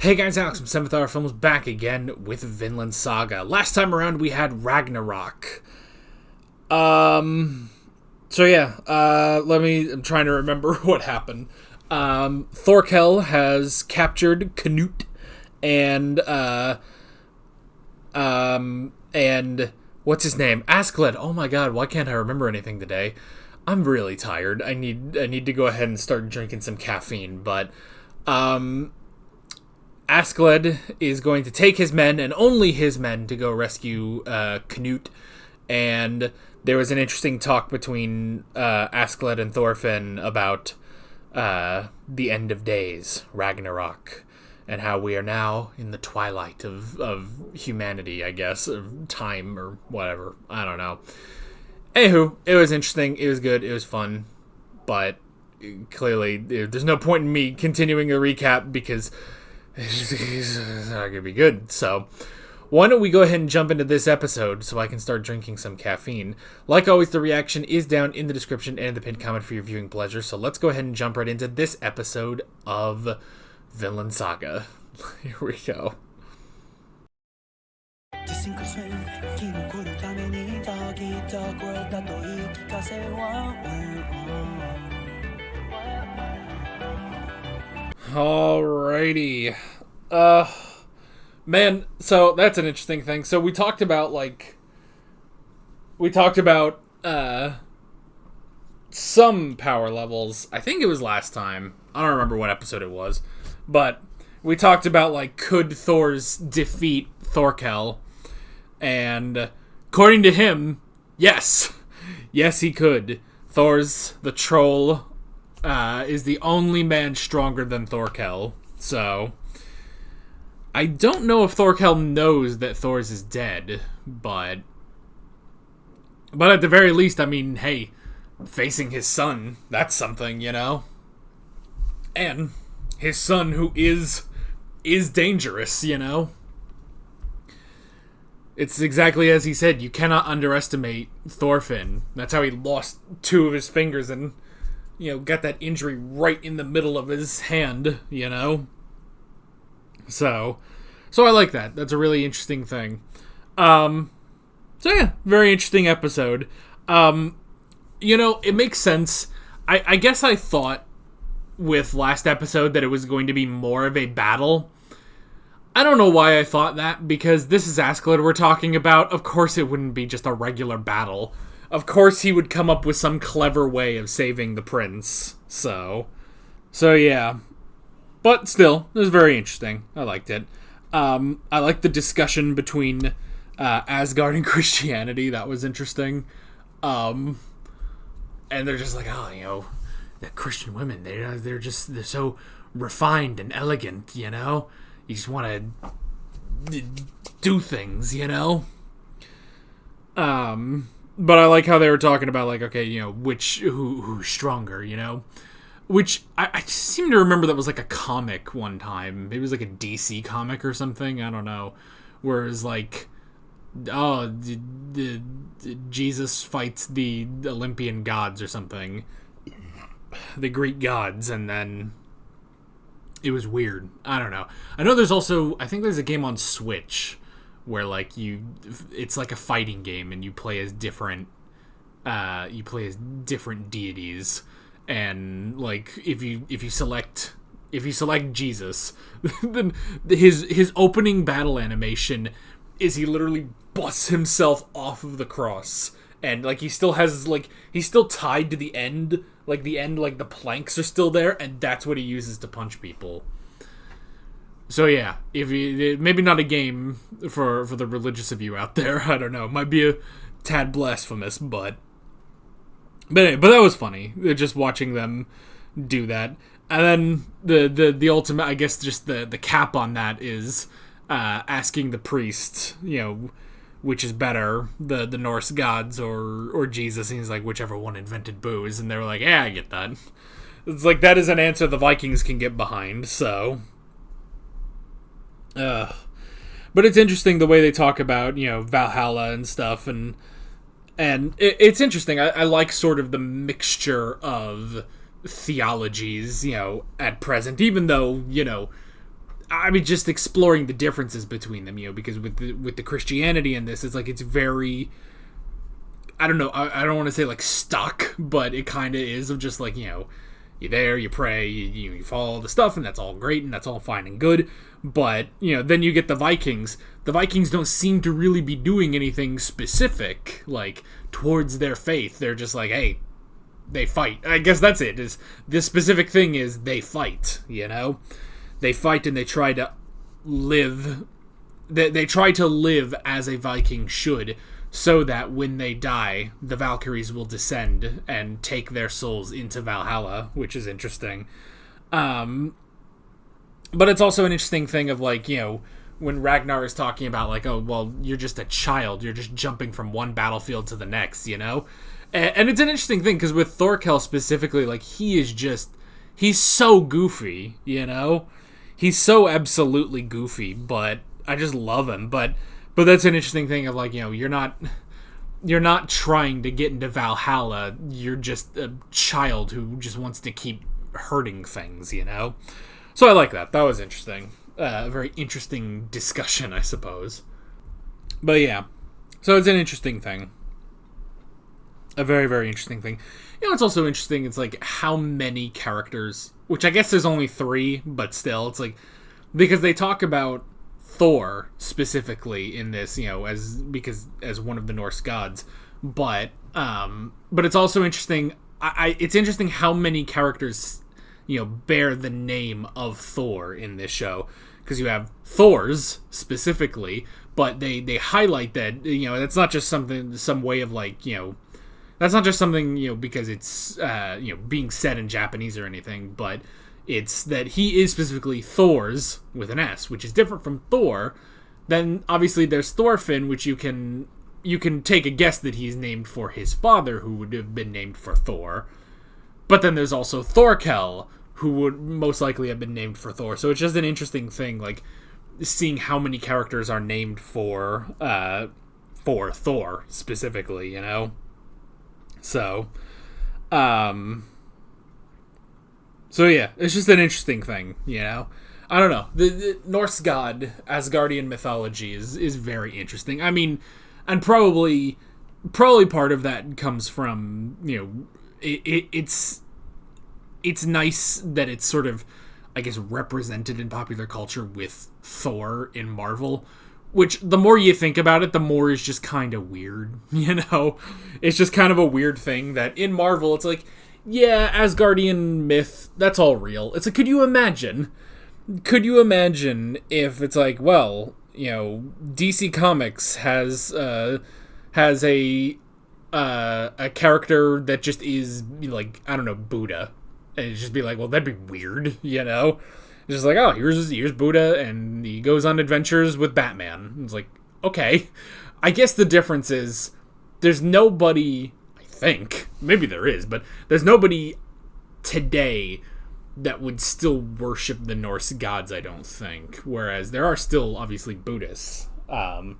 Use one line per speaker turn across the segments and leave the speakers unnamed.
Hey guys, Alex from 7th Hour Films back again with Vinland Saga. Last time around we had Ragnarok. I'm trying to remember what happened. Thorkel has captured Canute and what's his name? Askeladd. Oh my god, why can't I remember anything today? I'm really tired. I need to go ahead and start drinking some caffeine, but Askeladd is going to take his men, and only his men, to go rescue Canute. And there was an interesting talk between Askeladd and Thorfinn about the end of days, Ragnarok, and how we are now in the twilight of humanity, I guess, of time or whatever. I don't know. Anywho, it was interesting. It was good. It was fun. But clearly, there's no point in me continuing the recap because it's not going to be good. So why don't we go ahead and jump into this episode so I can start drinking some caffeine. Like always, the reaction is down in the description and in the pinned comment for your viewing pleasure. So let's go ahead and jump right into this episode of Vinland Saga. Here we go. Alrighty. Man, so that's an interesting thing. So we talked about some power levels. I think it was last time. I don't remember what episode it was. But we talked about, could Thor's defeat Thorkel? And according to him, yes. Yes, he could. Thor's the troll is the only man stronger than Thorkel. So I don't know if Thorkel knows that Thor's is dead, but at the very least, I mean, hey, facing his son, that's something, you know? And his son, who is dangerous, you know? It's exactly as he said, you cannot underestimate Thorfinn. That's how he lost two of his fingers and, got that injury right in the middle of his hand, you know? So I like that. That's a really interesting thing. Very interesting episode. It makes sense. I guess I thought with last episode that it was going to be more of a battle. I don't know why I thought that, because this is Askeladd we're talking about. Of course it wouldn't be just a regular battle. Of course he would come up with some clever way of saving the prince. So yeah. But still, it was very interesting. I liked it. I liked the discussion between Asgard and Christianity. That was interesting. And they're just like, the Christian women, they're so refined and elegant, you know? You just want to do things, you know? But I like how they were talking about, who's stronger, you know? Which, I seem to remember that was a comic one time. Maybe it was a DC comic or something, I don't know. Whereas, Jesus fights the Olympian gods or something. The Greek gods, and then it was weird. I don't know. I know I think there's a game on Switch where it's like a fighting game and you play as different deities, and if you select Jesus, then his opening battle animation is he literally busts himself off of the cross, and he still has he's still tied to the end, the planks are still there, and that's what he uses to punch people. So yeah, maybe not a game for the religious of you out there. I don't know. It might be a tad blasphemous, but that was funny. Just watching them do that, and then the ultimate, I guess, just the cap on that is asking the priest, which is better, the Norse gods or Jesus. And he's like, whichever one invented booze, and they were like, yeah, I get that. It's that is an answer the Vikings can get behind. So. But it's interesting the way they talk about, Valhalla and stuff, and it's interesting. I like sort of the mixture of theologies, at present, even though, I mean, just exploring the differences between them, because with the Christianity in this, it's like, it's very, I don't know, I don't want to say like stuck, but it kind of is, of just like, you're there, you pray, you follow the stuff, and that's all great, and that's all fine and good. But, then you get the Vikings. The Vikings don't seem to really be doing anything specific, like, towards their faith. They're just like, hey, they fight. I guess that's it. Is this specific thing is they fight, They fight and they try to live. They try to live as a Viking should, so that when they die, the Valkyries will descend and take their souls into Valhalla, which is interesting. But it's also an interesting thing of, like, when Ragnar is talking about, like, oh, well, you're just a child. You're just jumping from one battlefield to the next, And it's an interesting thing, because with Thorkel specifically, like, he's so goofy, He's so absolutely goofy, but I just love him. But that's an interesting thing of, like, you're not trying to get into Valhalla. You're just a child who just wants to keep hurting things, So I like that. That was interesting. A very interesting discussion, I suppose. But yeah, so it's an interesting thing. A very, very interesting thing. It's also interesting, it's like how many characters, which I guess there's only 3, but still, it's like, because they talk about Thor specifically in this, as one of the Norse gods, but it's also interesting. It's interesting how many characters, bear the name of Thor in this show, because you have Thors specifically, but they highlight that that's not just some way of, like, that's not just something because it's being said in Japanese or anything, but it's that he is specifically Thors with an S, which is different from Thor. Then obviously there's Thorfinn, which you can take a guess that he's named for his father, who would have been named for Thor. But then there's also Thorkel, who would most likely have been named for Thor. So it's just an interesting thing, like, seeing how many characters are named for Thor specifically, So, so yeah, it's just an interesting thing, I don't know. The Norse god Asgardian mythology is very interesting. I mean, and probably part of that comes from, it's nice that it's sort of, I guess, represented in popular culture with Thor in Marvel, which the more you think about it, the more is just kind of weird, It's just kind of a weird thing that in Marvel, it's like, yeah, Asgardian myth, that's all real. It's like, could you imagine if it's like, well, DC Comics has a character that just is, like, I don't know, Buddha. And it'd just be like, well, that'd be weird, It's just like, oh, here's Buddha, and he goes on adventures with Batman. It's like, okay. I guess the difference is, there's nobody, I think, maybe there is, but there's nobody today that would still worship the Norse gods, I don't think. Whereas there are still, obviously, Buddhists. And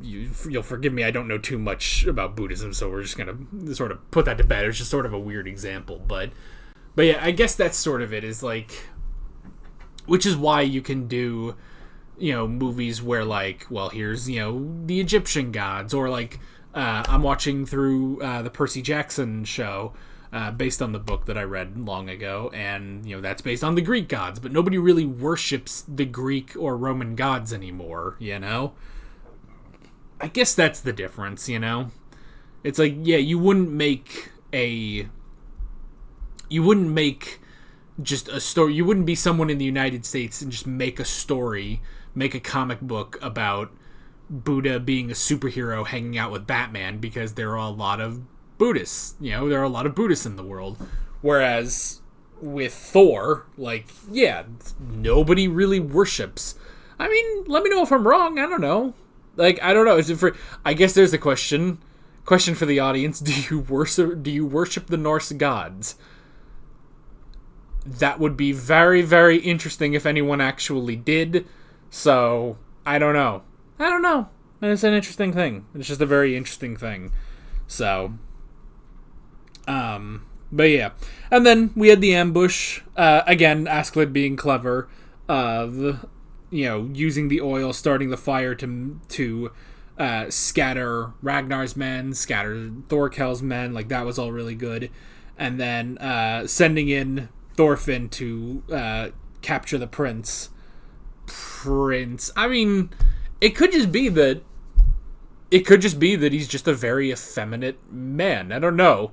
you'll forgive me, I don't know too much about Buddhism, so we're just going to sort of put that to bed. It's just sort of a weird example. But yeah, I guess that's sort of it, is like, which is why you can do, movies where, like, well, here's, the Egyptian gods, or like, I'm watching through the Percy Jackson show, based on the book that I read long ago, and, that's based on the Greek gods, but nobody really worships the Greek or Roman gods anymore, I guess that's the difference, It's like, yeah, you wouldn't make just a story. You wouldn't be someone in the United States and just make a comic book about Buddha being a superhero hanging out with Batman, because there are a lot of Buddhists. There are a lot of Buddhists in the world. Whereas with Thor, like, yeah, nobody really worships. I mean, let me know if I'm wrong. I don't know. Like, I don't know. Is it for? I guess there's a question for the audience. Do you worship the Norse gods? That would be very, very interesting if anyone actually did. So, I don't know. And it's an interesting thing. It's just a very interesting thing. So, but yeah. And then we had the ambush. Again, Askeladd being clever. of, using the oil, starting the fire to scatter Ragnar's men, scatter Thorkel's men. Like, that was all really good. And then sending in Thorfinn to capture the prince. I mean, it could just be that he's just a very effeminate man. I don't know.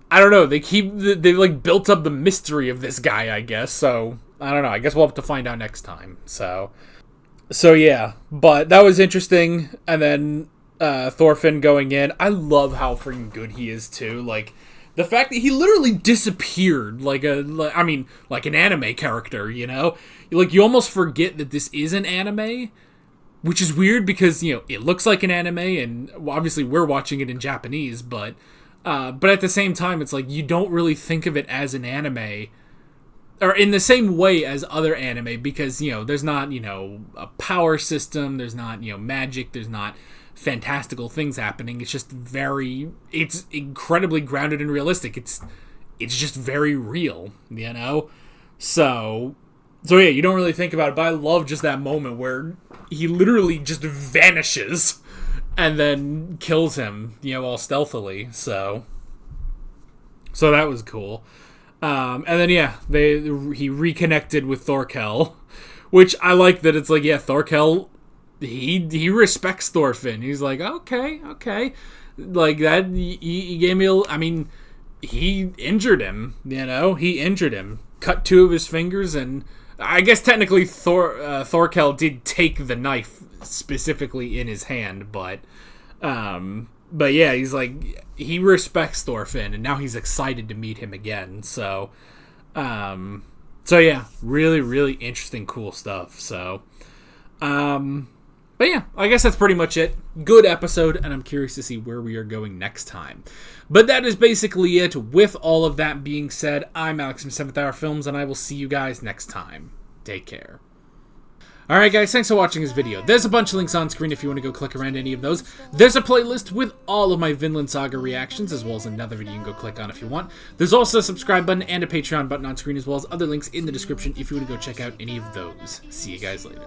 They like built up the mystery of this guy, I guess. So I don't know. I guess we'll have to find out next time. So yeah. But that was interesting. And then Thorfinn going in. I love how freaking good he is too. Like, the fact that he literally disappeared like an anime character, Like, you almost forget that this is an anime, which is weird because, it looks like an anime, and obviously we're watching it in Japanese, but at the same time, it's like you don't really think of it as an anime, or in the same way as other anime, because, there's not, a power system, there's not, magic, there's not fantastical things happening. It's just it's incredibly grounded and realistic. It's just very real, So yeah, you don't really think about it, but I love just that moment where he literally just vanishes and then kills him, all stealthily. So that was cool. And then he reconnected with Thorkel, which I like that it's like, Thorkel, he respects Thorfinn. He's like, okay, like that. He gave me. He injured him. He injured him. Cut 2 of his fingers, and I guess technically Thorkel did take the knife specifically in his hand, but yeah, he's like, he respects Thorfinn, and now he's excited to meet him again. So yeah, really, really interesting, cool stuff. So, but yeah, I guess that's pretty much it. Good episode, and I'm curious to see where we are going next time. But that is basically it. With all of that being said, I'm Alex from 7th Hour Films, and I will see you guys next time. Take care. Alright guys, thanks for watching this video. There's a bunch of links on screen if you want to go click around any of those. There's a playlist with all of my Vinland Saga reactions, as well as another video you can go click on if you want. There's also a subscribe button and a Patreon button on screen, as well as other links in the description if you want to go check out any of those. See you guys later.